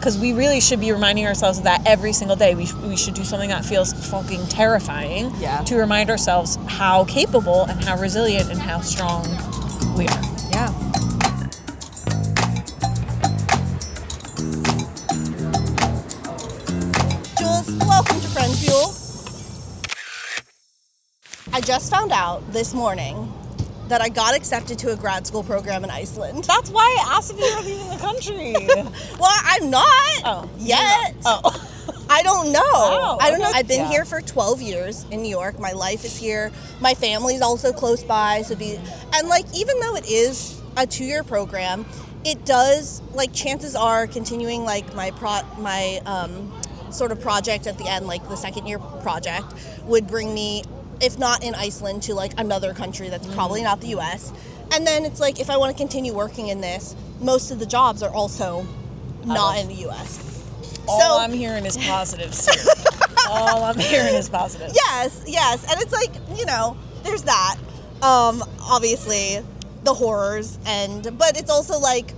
Because we really should be reminding ourselves of that every single day. We should do something that feels fucking terrifying to remind ourselves how capable and how resilient and how strong we are. Yeah. Jules, welcome to Friend Fuel. I just found out this morning that I got accepted to a grad school program in Iceland. That's why I asked if you were leaving the country. Well, I'm not yet. Not. Oh. I don't know. Wow, I don't know. okay. I've been here for 12 years in New York. My life is here. My family's also close by. And like, even though it is a 2-year program, it does, like, chances are continuing like my sort of project at the end, like the second year project, would bring me, if not in Iceland, to like another country that's probably not the US. And then it's like, if I want to continue working in this, most of the jobs are also not in the US. All I'm hearing is positive. All I'm hearing is positive. Yes. And it's like, you know, there's that. Obviously, the horrors, but it's also like,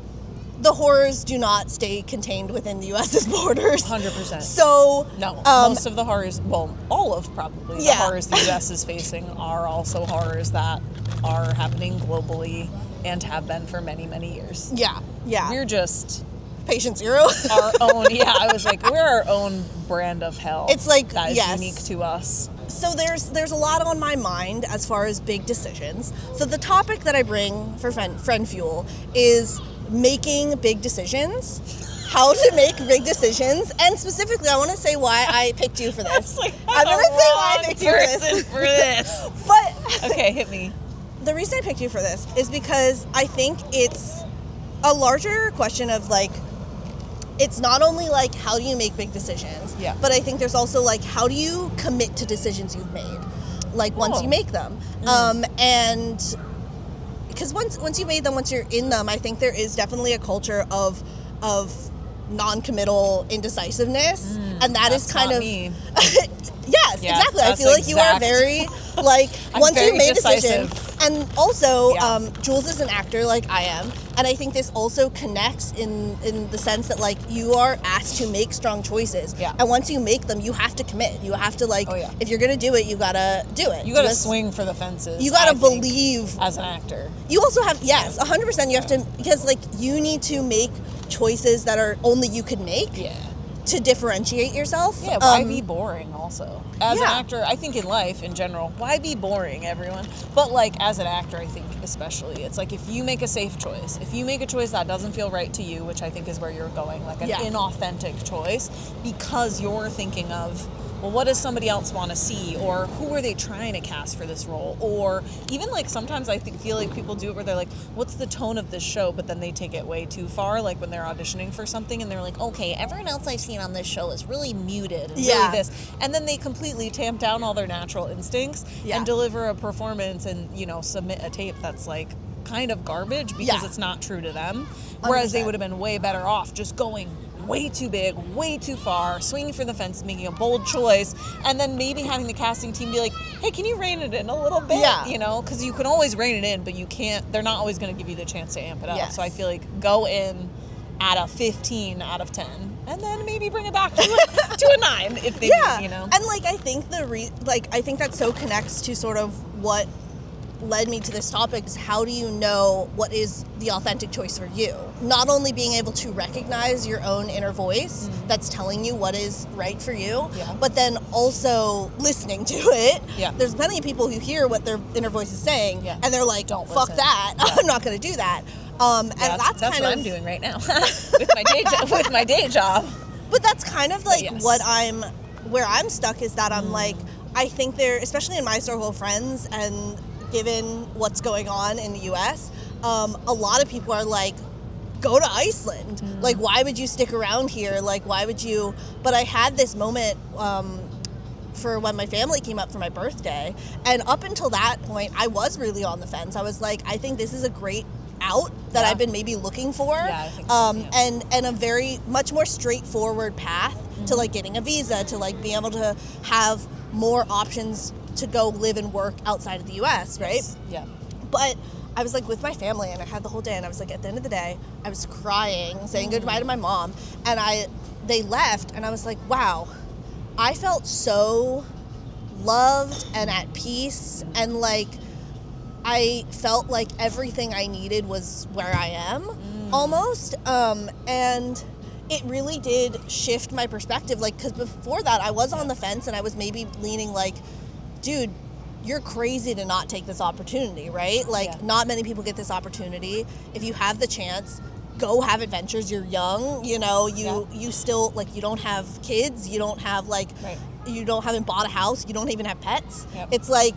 the horrors do not stay contained within the U.S.'s borders. 100%. So no, most of the horrors, well, all of probably the horrors the U.S. is facing are also horrors that are happening globally and have been for many, many years. Yeah. We're just patient zero. Our own. Yeah, I was like, we're our own brand of hell. It's like that is unique to us. So there's a lot on my mind as far as big decisions. So the topic that I bring for Friend Fuel is making big decisions, how to make big decisions, and specifically I want to say why I picked you for this. I'm going to say why I picked you for this. But okay, hit me. The reason I picked you for this is because I think it's a larger question of like, it's not only like how do you make big decisions, but I think there's also like how do you commit to decisions you've made, like once you make them, and because once you made them, once you're in them, I think there is definitely a culture of non-committal indecisiveness, and that's kind of me. Yes, exactly. I feel like you are very like once you made a decision, and also Jules is an actor like I am, and I think this also connects in the sense that like you are asked to make strong choices, and once you make them, you have to commit. You have to like if you're gonna do it, you gotta do it. You gotta swing for the fences. You gotta believe as an actor. You also have 100%. You have to, because like you need to make choices that are only you could make. Yeah. To differentiate yourself. Yeah, why be boring also? As an actor, I think in life in general, why be boring, everyone? But like as an actor, I think especially, it's like if you make a safe choice, if you make a choice that doesn't feel right to you, which I think is where you're going, like an inauthentic choice, because you're thinking of, well, what does somebody else want to see? Or who are they trying to cast for this role? Or even like sometimes I feel like people do it where they're like, what's the tone of this show? But then they take it way too far, like when they're auditioning for something and they're like, okay, everyone else I've seen on this show is really muted and really this. And then they completely tamp down all their natural instincts and deliver a performance and, you know, submit a tape that's like kind of garbage because it's not true to them. Whereas 100%. They would have been way better off just going way too big, way too far, swinging for the fence, making a bold choice, and then maybe having the casting team be like, hey, can you rein it in a little bit? You know, because you can always rein it in, but you can't, they're not always going to give you the chance to amp it up. So I feel like go in at a 15 out of 10, and then maybe bring it back to a 9 if they need, you know. And like, I think I think that so connects to sort of what led me to this topic is how do you know what is the authentic choice for you? Not only being able to recognize your own inner voice that's telling you what is right for you, but then also listening to it. There's plenty of people who hear what their inner voice is saying and they're like, don't fuck that. I'm not going to do that. And that's kind what I'm doing right now with my day job. But that's kind of like where I'm stuck is that I'm like, I think especially in my circle of friends and given what's going on in the U.S., a lot of people are like, go to Iceland. Like, why would you stick around here? Like, why would you? But I had this moment for when my family came up for my birthday. And up until that point, I was really on the fence. I was like, I think this is a great out that I've been maybe looking for. I think so, and a very much more straightforward path to like getting a visa, to like being able to have more options to go live and work outside of the U.S., right? Yeah. But I was like with my family and I had the whole day, and I was like, at the end of the day, I was crying, saying goodbye to my mom, and they left, and I was like, wow, I felt so loved and at peace, and like I felt like everything I needed was where I am almost, and it really did shift my perspective, like, because before that I was on the fence and I was maybe leaning like, dude, you're crazy to not take this opportunity, right? Like, not many people get this opportunity. If you have the chance, go have adventures. You're young, you know, you still, like, you don't have kids, you don't have, like, you haven't bought a house, you don't even have pets. It's like,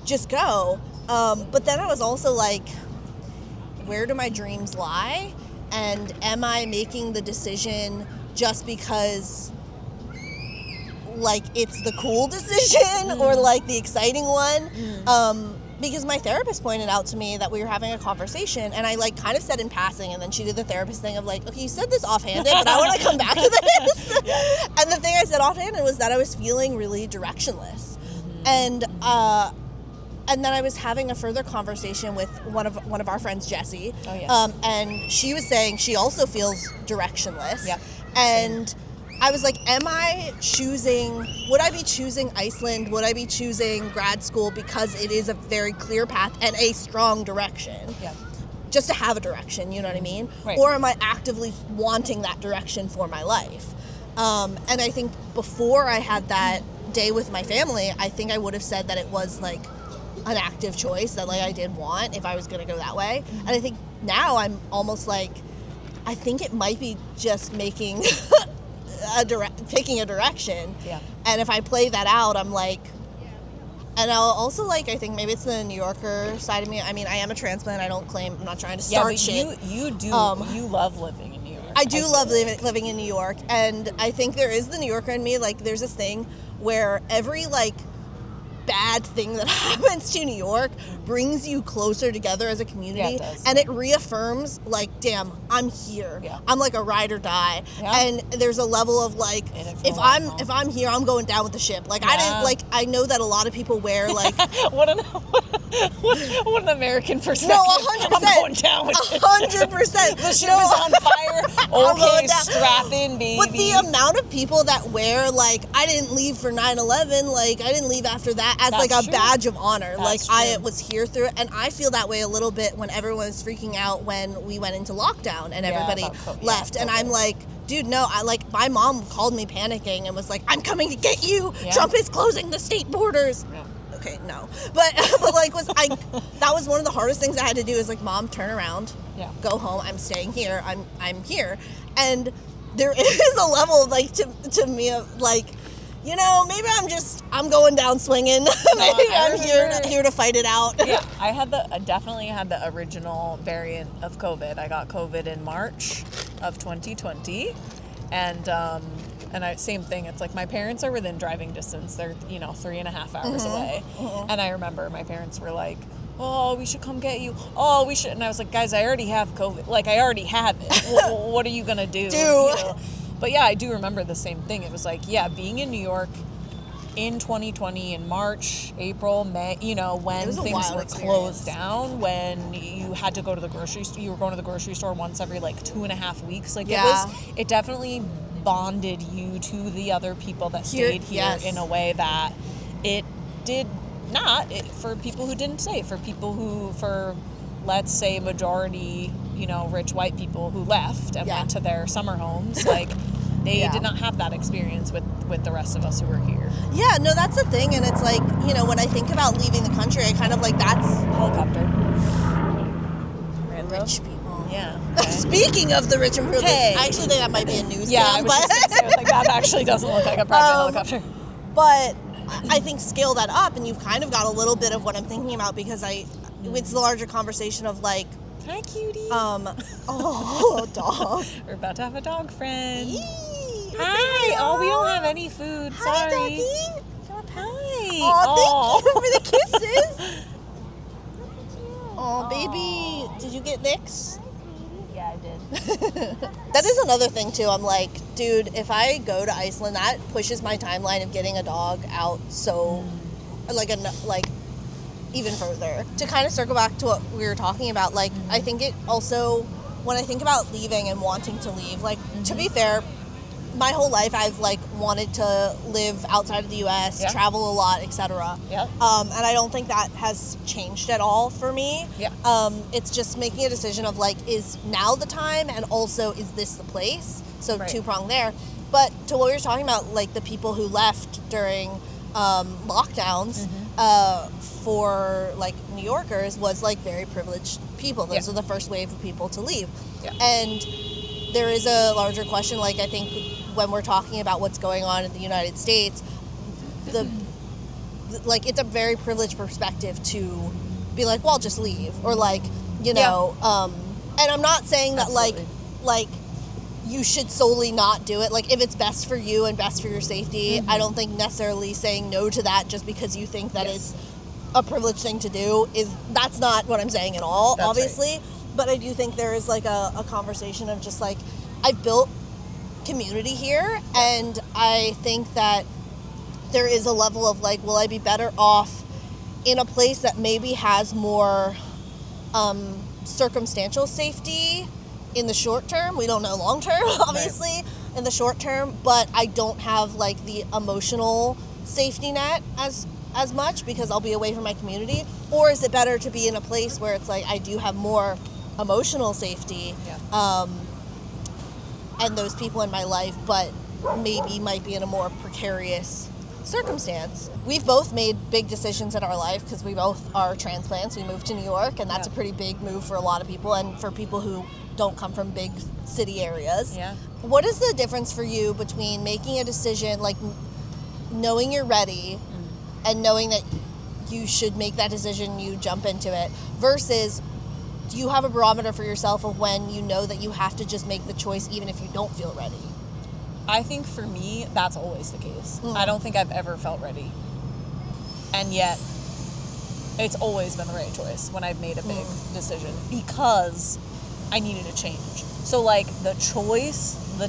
just go. But then I was also like, where do my dreams lie? And am I making the decision just because, like, it's the cool decision or like the exciting one? Because my therapist pointed out to me that we were having a conversation, and I like kind of said in passing, and then she did the therapist thing of like, okay, you said this offhanded, but I want to come back to this. And the thing I said offhanded was that I was feeling really directionless. And then I was having a further conversation with one of our friends, Jessie. And she was saying she also feels directionless. And same. I was like, would I be choosing Iceland? Would I be choosing grad school because it is a very clear path and a strong direction? Just to have a direction, you know what I mean? Or am I actively wanting that direction for my life? And I think before I had that day with my family, I think I would have said that it was like an active choice that like I did want if I was going to go that way. And I think now I'm almost like, I think it might be just making picking a direction. And if I play that out, I'm like, and I'll also like, I think maybe it's the New Yorker side of me. I mean, I am a transplant. I don't claim, I'm not trying to start shit. You do, you love living in New York. I do love living in New York. And I think there is the New Yorker in me. Like, there's this thing where every like bad thing that happens to New York brings you closer together as a community, and it reaffirms like, damn, I'm here. I'm like a ride or die. And there's a level of like, if I'm here, I'm going down with the ship. Like, I didn't like, I know that a lot of people wear like what an American perspective. No, 100%. I'm going down with 100%. The ship is on fire. Okay, strap in, baby. But the amount of people that wear like, I didn't leave for 9/11, like I didn't leave after that, as like a badge of honor. Like, I was here through it, and I feel that way a little bit when everyone was freaking out when we went into lockdown and everybody left. And I'm like, dude, no, my mom called me panicking and was like, I'm coming to get you. Trump is closing the state borders. Okay, no. But like, that was one of the hardest things I had to do is like, Mom, turn around. Go home. I'm staying here. I'm here. And there is a level like to me of like, you know, maybe I'm going down swinging. Maybe I'm here to fight it out. I definitely had the original variant of COVID. I got COVID in March of 2020, and same thing. It's like my parents are within driving distance. They're 3.5 hours away, and I remember my parents were like, oh, we should come get you. Oh, we should. And I was like, guys, I already have COVID. Like, I already have it. What are you gonna do? But yeah, I do remember the same thing. It was like, being in New York in 2020, in March, April, May, when things were closed down, when you had to go to the grocery store, you were going to the grocery store once every like 2.5 weeks. Like, it definitely bonded you to the other people that stayed here in a way that it did not for people who didn't stay, for people who, for let's say majority, rich white people who left and went to their summer homes, like they did not have that experience with the rest of us who were here. Yeah, no, that's the thing. And it's like, when I think about leaving the country, I kind of like, that's helicopter. Rich people. Yeah. Okay. Speaking of the rich and privileged, I actually think that might be a news scam. I was just going to say, like, that actually doesn't look like a private helicopter. But I think scale that up, and you've kind of got a little bit of what I'm thinking about, because it's the larger conversation of like, hi, cutie. Oh, dog. We're about to have a dog friend. Yee, hi. Oh, we don't have any food. Hi, sorry. doggy. Hi. Oh, thank you for the kisses. Oh, baby. Did you get licks? Yeah, I did. That is another thing, too. I'm like, dude, if I go to Iceland, that pushes my timeline of getting a dog out so, even further. To kind of circle back to what we were talking about, like, I think it also, when I think about leaving and wanting to leave, like, to be fair, my whole life I've, like, wanted to live outside of the U.S., travel a lot, etc. Yeah. And I don't think that has changed at all for me. Yeah. It's just making a decision of, like, is now the time, and also, is this the place? So two-pronged there. But to what we were talking about, like, the people who left during lockdowns, for, like, New Yorkers was, like, very privileged people. Those are the first wave of people to leave. Yeah. And there is a larger question, like, I think when we're talking about what's going on in the United States, like, it's a very privileged perspective to be like, well, just leave. Or, like, you know, and I'm not saying that, like, you should solely not do it. Like, if it's best for you and best for your safety, I don't think necessarily saying no to that just because you think that it's a privileged thing to do that's not what I'm saying at all, obviously. Right. But I do think there is, like, a conversation of just, like, I've built community here, and I think that there is a level of, like, will I be better off in a place that maybe has more circumstantial safety in the short term? We don't know long term, obviously, in the short term, but I don't have, like, the emotional safety net as much because I'll be away from my community? Or is it better to be in a place where it's like I do have more emotional safety, and those people in my life, but maybe might be in a more precarious circumstance? We've both made big decisions in our life because we both are transplants. We moved to New York, and that's a pretty big move for a lot of people, and for people who don't come from big city areas. Yeah. What is the difference for you between making a decision, like knowing you're ready and knowing that you should make that decision, you jump into it, versus do you have a barometer for yourself of when you know that you have to just make the choice even if you don't feel ready? I think for me, that's always the case. I don't think I've ever felt ready. And yet, it's always been the right choice when I've made a big decision because I needed a change. So, like, the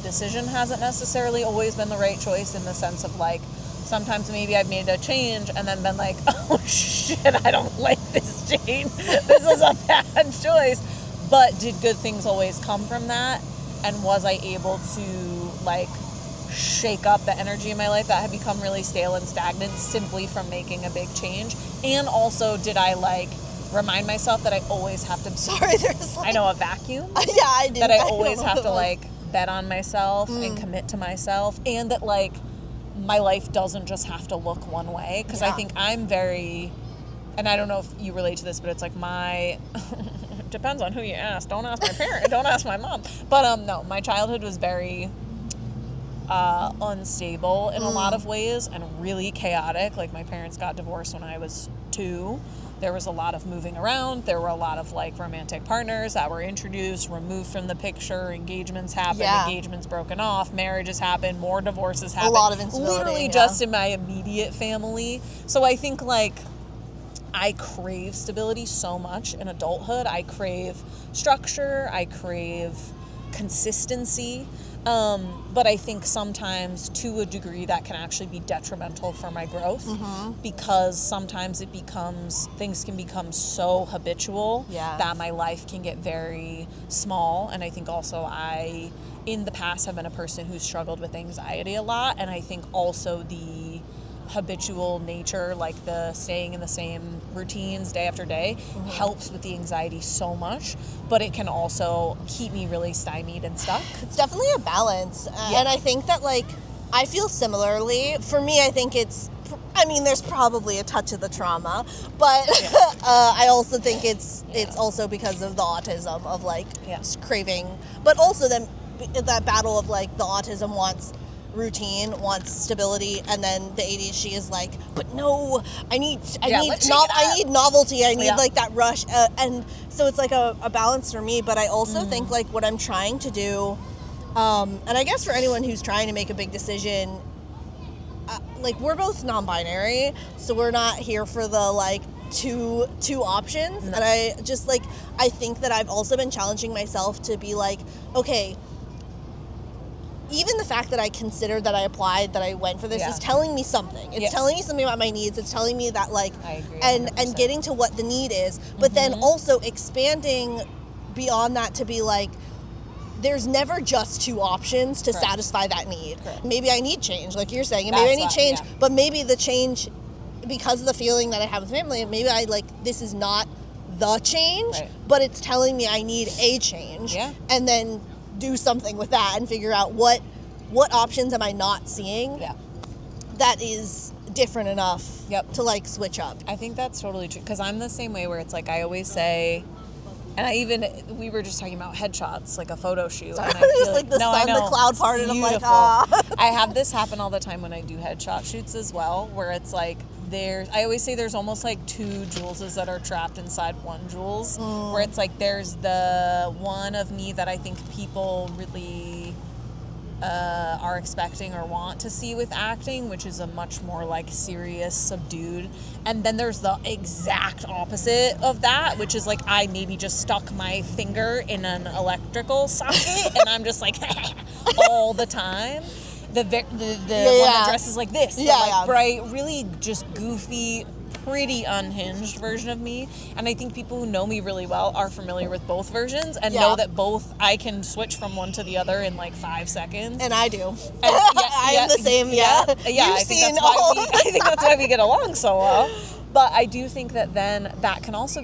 decision hasn't necessarily always been the right choice in the sense of, like, sometimes maybe I've made a change and then been like, oh shit, I don't like this change. This is a bad choice. But did good things always come from that? And was I able to, like, shake up the energy in my life that had become really stale and stagnant simply from making a big change? And also, did I, like, remind myself that I always have to... Sorry, there's, like... I know, a vacuum? Yeah, I do. That I always have to, like, bet on myself and commit to myself. And that, like, my life doesn't just have to look one way. Because I think I'm very... And I don't know if you relate to this, but it's like my... depends on who you ask. Don't ask my parent. Don't ask my mom. But, no, my childhood was very... unstable in a lot of ways and really chaotic. Like, my parents got divorced when I was 2. There was a lot of moving around. There were a lot of, like, romantic partners that were introduced, removed from the picture. Engagements happened. Engagements broken off. Marriages happened. More divorces happened. A lot of instability. Literally just in my immediate family. So I think, like, I crave stability so much in adulthood. I crave structure. I crave consistency. But I think sometimes, to a degree, that can actually be detrimental for my growth because sometimes things can become so habitual that my life can get very small. And I think also in the past, have been a person who's struggled with anxiety a lot. And I think also the habitual nature, like the staying in the same routines day after day, helps with the anxiety so much, but it can also keep me really stymied and stuck. It's definitely a balance. And I think that, like, I feel similarly. For me, I think there's probably a touch of the trauma, but I also think it's also because of the autism of, like, craving, but also then that battle of, like, the autism wants routine, wants stability, and then the ADHD is like, but no, I need novelty, I need like that rush, and so it's like a balance for me. But I also think, like, what I'm trying to do, and I guess for anyone who's trying to make a big decision, like, we're both non-binary, so we're not here for the, like, two options. And I just, like, I think that I've also been challenging myself to be like, okay, even the fact that I considered, that I applied, that I went for this is telling me something. It's telling me something about my needs. It's telling me that, like, I agree, and getting to what the need is, but then also expanding beyond that to be like, there's never just two options to satisfy that need. Maybe I need change, like you're saying, and maybe I need change, but maybe the change, because of the feeling that I have with family, maybe I like, this is not the change, but it's telling me I need a change, and then do something with that and figure out what options am I not seeing that is different enough to like switch up. I think that's totally true, because I'm the same way, where it's like, I always say, and we were just talking about headshots, like a photo shoot. Sorry, and I feel just like the sun, the cloud parted. I'm like, I have this happen all the time when I do headshot shoots as well, where it's like, I always say there's almost like two Juleses that are trapped inside one Jules, where it's like, there's the one of me that I think people really are expecting or want to see with acting, which is a much more like serious, subdued, and then there's the exact opposite of that, which is like, I maybe just stuck my finger in an electrical socket and I'm just like all the time. The one that dresses like this, bright, really just goofy, pretty unhinged version of me. And I think people who know me really well are familiar with both versions and know that both, I can switch from one to the other in like 5 seconds. And I do. And I am the same. I think that's why we get along so well. But I do think that then that can also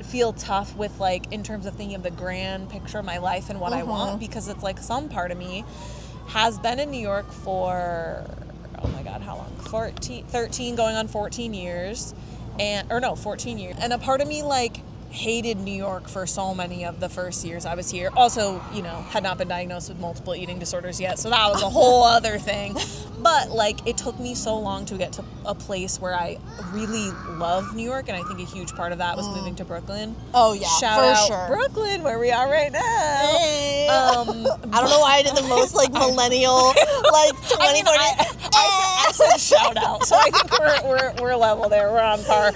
feel tough with, like, in terms of thinking of the grand picture of my life and what I want, because it's like, some part of me has been in New York for, oh my God, how long? 13 going on 14 years. 14 years. And a part of me, like, hated New York for so many of the first years I was here. Also, had not been diagnosed with multiple eating disorders yet, so that was a whole other thing. But, like, it took me so long to get to a place where I really love New York, and I think a huge part of that was moving to Brooklyn. Oh, yeah, Shout out Brooklyn, where we are right now. Hey. I don't know why I did the most, like, millennial, like, 2040. I said shout out, so I think we're level there. We're on par.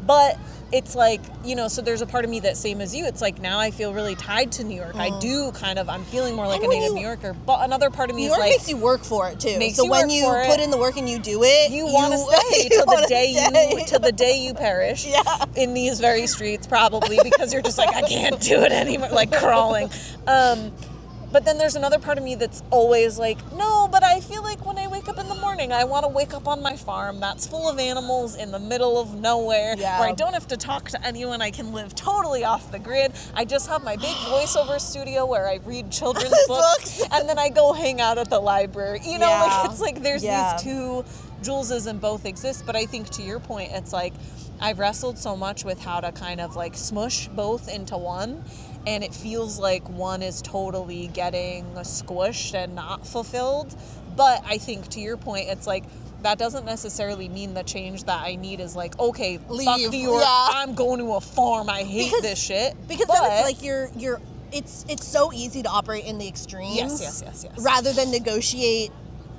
But it's like, so there's a part of me that, same as you, it's like, now I feel really tied to New York. I do I'm feeling more like a native New Yorker. But another part of me is like, New York makes you work for it too. So when you put in the work and you do it, you want to stay till the day you perish in these very streets, probably, because you're just like, I can't do it anymore, like crawling. But then there's another part of me that's always like, no, but I feel like when I wake up in the morning, I want to wake up on my farm that's full of animals in the middle of nowhere, where I don't have to talk to anyone. I can live totally off the grid. I just have my big voiceover studio where I read children's books, and then I go hang out at the library. Like, it's like, there's these two Juleses and both exist. But I think, to your point, it's like, I've wrestled so much with how to kind of like smush both into one. And it feels like one is totally getting squished and not fulfilled. But I think, to your point, it's like, that doesn't necessarily mean the change that I need is like, okay, leave. Fuck New York, I'm going to a farm, I hate this shit. Because then it's like, you're it's so easy to operate in the extremes. Yes. Rather than negotiate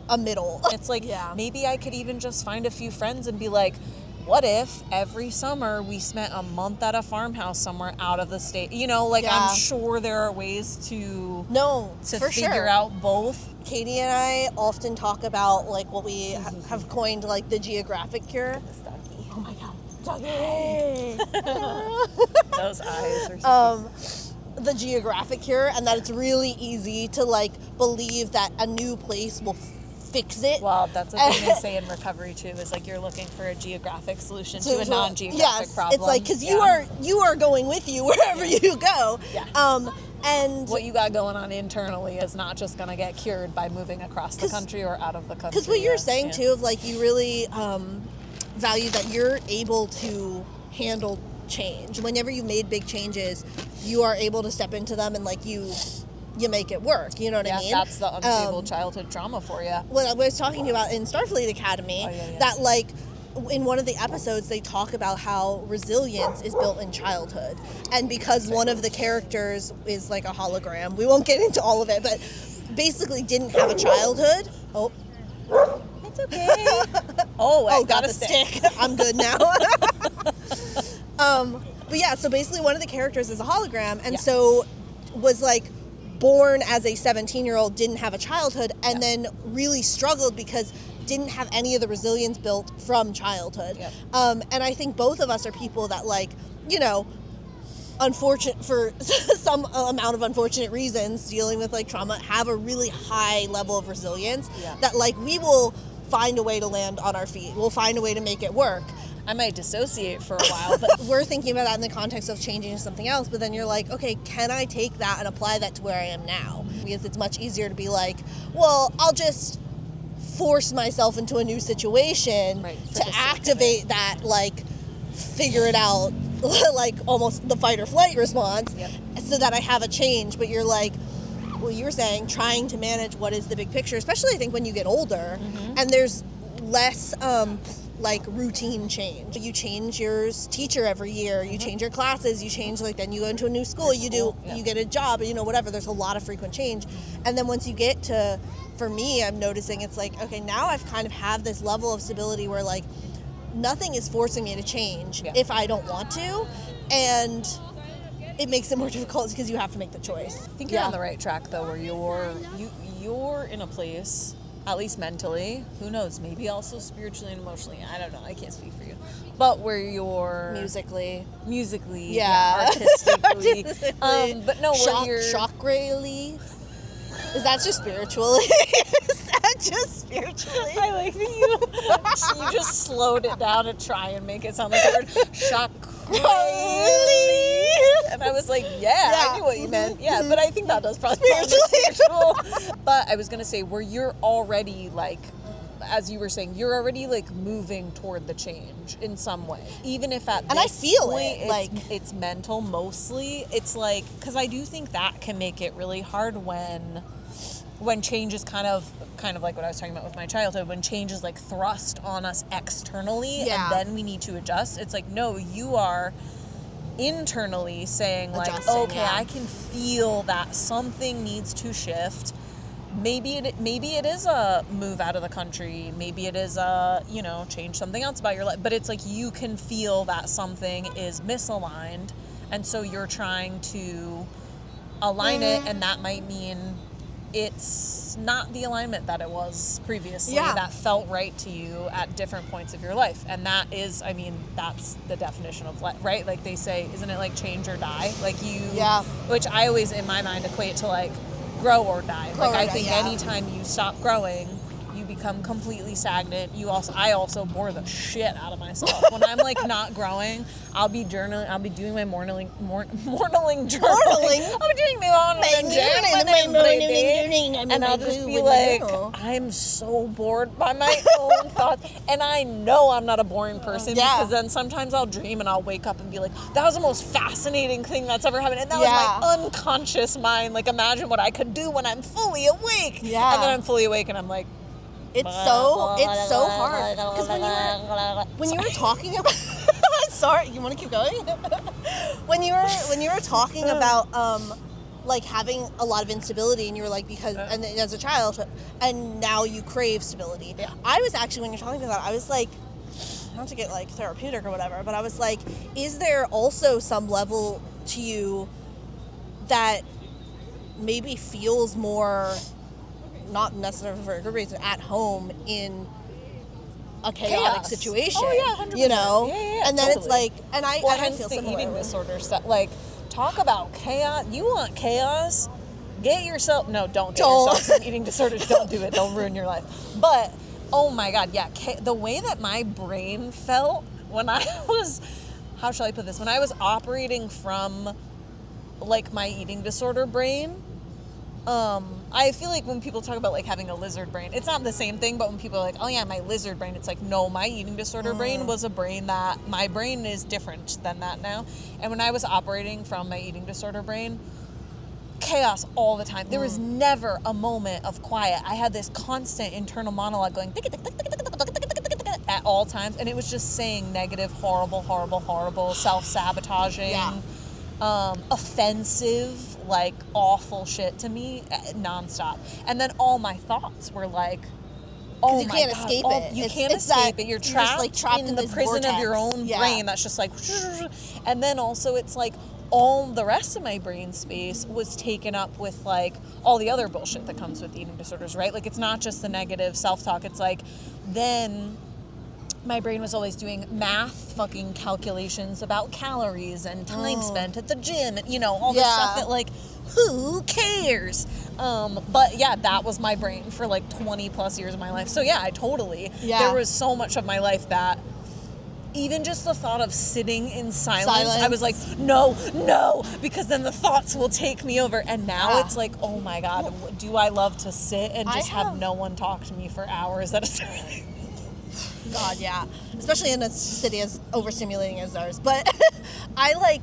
a middle. It's like, maybe I could even just find a few friends and be like, what if every summer we spent a month at a farmhouse somewhere out of the state? I'm sure there are ways to figure out both. Katie and I often talk about, like, what we have coined, like, the geographic cure. Oh my God, doggy! Those eyes are so cute. The geographic cure, and that it's really easy to, like, believe that a new place will fix it. Well, that's a thing they say in recovery too, is like, you're looking for a geographic solution to a non-geographic problem. It's like, because you are going with you wherever you go. And what you got going on internally is not just going to get cured by moving across the country or out of the country. Because what you're saying too, of like, you really value that you're able to handle change. Whenever you've made big changes, you are able to step into them and, like, you make it work, you know what I mean? That's the unstable childhood trauma for you. What I was talking about in Starfleet Academy, that, like, in one of the episodes, they talk about how resilience is built in childhood. And because one of the characters is, like, a hologram, we won't get into all of it, but basically didn't have a childhood. Oh. It's okay. I got a stick. I'm good now. But yeah, so basically one of the characters is a hologram, and so was, like, born as a 17-year-old, didn't have a childhood, and then really struggled because didn't have any of the resilience built from childhood. Yep. And I think both of us are people that, like, you know, unfortunate for some amount of unfortunate reasons, dealing with like trauma, have a really high level of resilience that, like, we will find a way to land on our feet. We'll find a way to make it work. I might dissociate for a while, but we're thinking about that in the context of changing to something else, but then you're like, okay, can I take that and apply that to where I am now? Because it's much easier to be like, well, I'll just force myself into a new situation to activate that, like, figure it out, like almost the fight or flight response, so that I have a change. But you're like, well, you were saying trying to manage what is the big picture, especially I think when you get older and there's less like routine change. You change your teacher every year, you change your classes, you change, like, then you go into a new school, you get a job, you know, whatever. There's a lot of frequent change. And then once you get to, for me, I'm noticing it's like, okay, now I've kind of have this level of stability where, like, nothing is forcing me to change if I don't want to, and it makes it more difficult because you have to make the choice. I think you're on the right track, though, where you're in a place, at least mentally, who knows, maybe also spiritually and emotionally, I don't know, I can't speak for you, but where you're musically, artistically, but no, where you're chakrally. Is that just spiritually? I like that you just slowed it down to try and make it sound like a word. Chakrally. And I was like, I knew what you meant. Yeah, but I think that does probably spiritual. But I was going to say, where you're already, like, as you were saying, you're already, like, moving toward the change in some way. Even if at and this I feel point, it, like, it's mental mostly. It's like, because I do think that can make it really hard when change is kind of like what I was talking about with my childhood, when change is, like, thrust on us externally and then we need to adjust. It's like, no, you are internally saying, like, okay, I can feel that something needs to shift. Maybe it is a move out of the country. Maybe it is a, you know, change something else about your life. But it's like you can feel that something is misaligned, and so you're trying to align it, and that might mean it's not the alignment that it was previously that felt right to you at different points of your life. And that is, I mean, that's the definition of life, right? Like they say, isn't it like change or die? Like which I always in my mind equate to, like, grow or die. I think anytime you stop growing, you become completely stagnant. I also bore the shit out of myself. When I'm, like, not growing, I'll be journaling. I'll be doing my morning journaling. I'll be doing my morning journaling. And I'll just be like, I'm so bored by my own thoughts. And I know I'm not a boring person because then sometimes I'll dream and I'll wake up and be like, that was the most fascinating thing that's ever happened. And that was my unconscious mind. Like, imagine what I could do when I'm fully awake. Yeah. And then I'm fully awake and I'm like, it's so hard because when you were talking about sorry, you want to keep going? when you were talking about like having a lot of instability, and you were like, because and as a child, and now you crave stability. I was actually, when you're talking about that, I was like, not to get, like, therapeutic or whatever, but I was like, is there also some level to you that maybe feels more, not necessarily for a good reason, at home in a chaotic situation? Oh yeah, 100%. You know, and then totally. It's like, and I hence feel the similar. eating disorder stuff. Like, talk about chaos. You want chaos? Get yourself. No, don't get yourself some eating disorders. Don't do it. Don't ruin your life. But oh my God, the way that my brain felt when I was, how shall I put this? When I was operating from, like, my eating disorder brain. I feel like when people talk about, like, having a lizard brain, it's not the same thing, but when people are like, oh yeah, my lizard brain, it's like, no, my eating disorder brain was a brain that, my brain is different than that now. And when I was operating from my eating disorder brain, chaos all the time. There was never a moment of quiet. I had this constant internal monologue going at all times, and it was just saying negative, horrible, self-sabotaging, offensive, like, awful shit to me nonstop. And then all my thoughts were like, oh you my can't God, escape it. You can't escape it. You're trapped, just, like, trapped in the prison vortex. of your own brain that's just like, and then also it's like all the rest of my brain space was taken up with like all the other bullshit that comes with eating disorders, right? Like it's not just the negative self-talk. It's like then my brain was always doing math fucking calculations about calories and time spent at the gym and, you know, all this stuff that like, who cares? But yeah, that was my brain for like 20 plus years of my life. So yeah, I totally, there was so much of my life that even just the thought of sitting in silence, I was like, no, because then the thoughts will take me over. And now it's like, oh my God, do I love to sit and just have no one talk to me for hours at a time? God, yeah. Especially in a city as overstimulating as ours. But I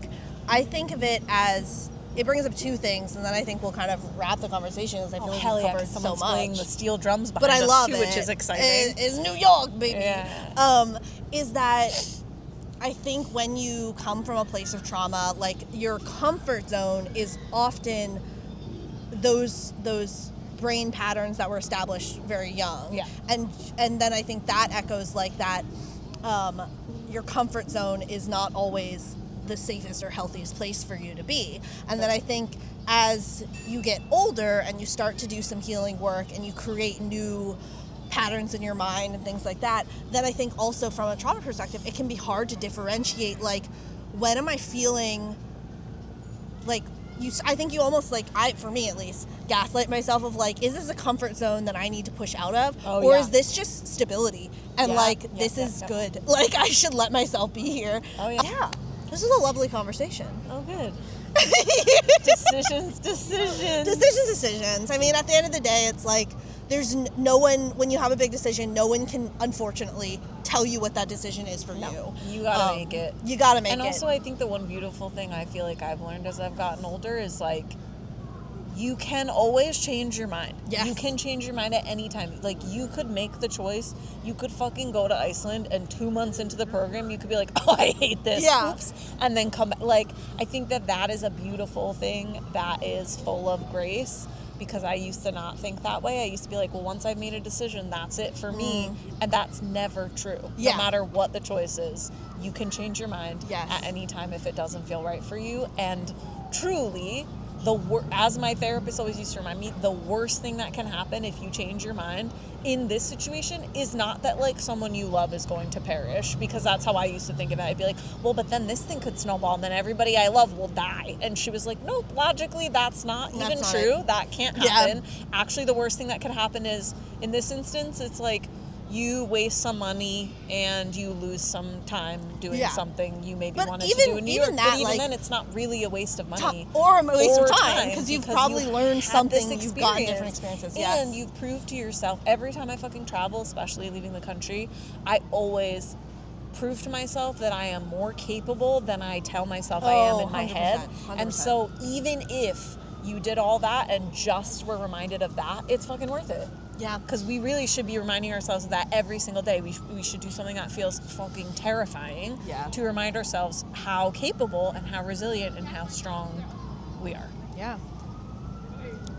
think of it as, it brings up two things, and then I think we'll kind of wrap the conversation as I feel like we've covered so much. Playing the steel drums behind but I love us too, which is exciting. It's New York, baby. Yeah. Is that I think when you come from a place of trauma, like your comfort zone is often those brain patterns that were established very young. Yeah. And then I think that echoes like that your comfort zone is not always the safest or healthiest place for you to be. And then I think as you get older and you start to do some healing work and you create new patterns in your mind and things like that, then I think also from a trauma perspective, it can be hard to differentiate, like, when am I feeling like I think you almost like, for me at least, gaslight myself of like, is this a comfort zone that I need to push out of? Or is this just stability? And this is good. Like, I should let myself be here. Oh, yeah. Yeah. This was a lovely conversation. Oh, good. Decisions. Decisions. I mean, at the end of the day, it's like, there's no one, when you have a big decision, no one can, unfortunately, tell you what that decision is for you. You gotta make it. You gotta make it. And also, I think the one beautiful thing I feel like I've learned as I've gotten older is, like, you can always change your mind. Yes. You can change your mind at any time. Like, you could make the choice. You could fucking go to Iceland, and 2 months into the program, you could be like, oh, I hate this. Yeah. Oops. And then come back. Like, I think that is a beautiful thing that is full of grace. Because I used to not think that way. I used to be like, well, once I've made a decision, that's it for me. And that's never true. Yeah. No matter what the choice is, you can change your mind Yes. at any time if it doesn't feel right for you. And truly, as my therapist always used to remind me, the worst thing that can happen if you change your mind in this situation is not that, like, someone you love is going to perish, because that's how I used to think about it. I'd be like, well, but then this thing could snowball and then everybody I love will die. And she was like, nope, logically that's not even true. That can't happen. Yeah. Actually, the worst thing that could happen is, in this instance, it's like you waste some money and you lose some time doing something you maybe wanted to do in New York. But even then, it's not really a waste of money. Or a waste of time, because you've probably learned something, you've gotten different experiences. And you've proved to yourself, every time I fucking travel, especially leaving the country, I always prove to myself that I am more capable than I tell myself I am in my 100%, head. 100%. And so even if you did all that and just were reminded of that, it's fucking worth it. Yeah. Because we really should be reminding ourselves of that every single day. We should do something that feels fucking terrifying to remind ourselves how capable and how resilient and how strong we are. Yeah.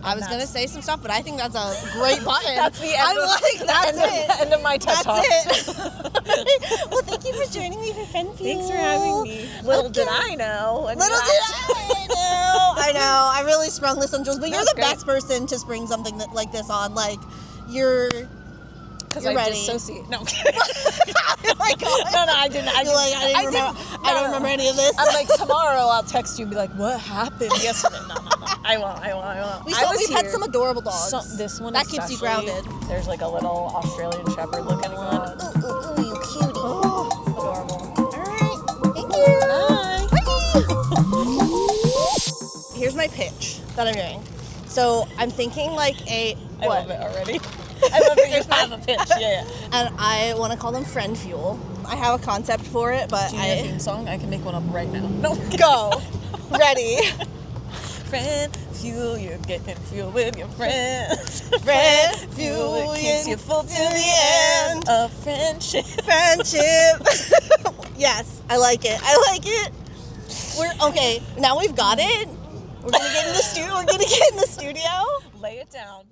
I was going to say some stuff, but I think that's a great button. That's the end end of my TED Talk. That's it. Well, thank you for joining me for Friend Fuel. Thanks for having me. Little did I know. I know. I really sprung this on Jules, but you're the best person to spring something like this on. Like, because I ready. Dissociate. No, I'm kidding. Oh my God. No, I didn't. I don't remember any of this. I'm like, tomorrow I'll text you and be like, what happened yesterday? No. I won't. We've had some adorable dogs. This one that keeps you grounded. There's like a little Australian Shepherd looking one. Ooh, you cutie. Oh, adorable. All right. Thank you. Bye. Here's my pitch that I'm doing. So I'm thinking like I love it already. I love that you have a pitch. Yeah. And I want to call them Friend Fuel. I have a concept for it, but do you need a theme song? I can make one up right now. No, go. Ready. Friend fuel, you're getting fuel with your friends. Friend fuel, it keeps you full till the end of friendship. Yes, I like it. We're okay. Now we've got it. We're gonna get in the studio. Lay it down.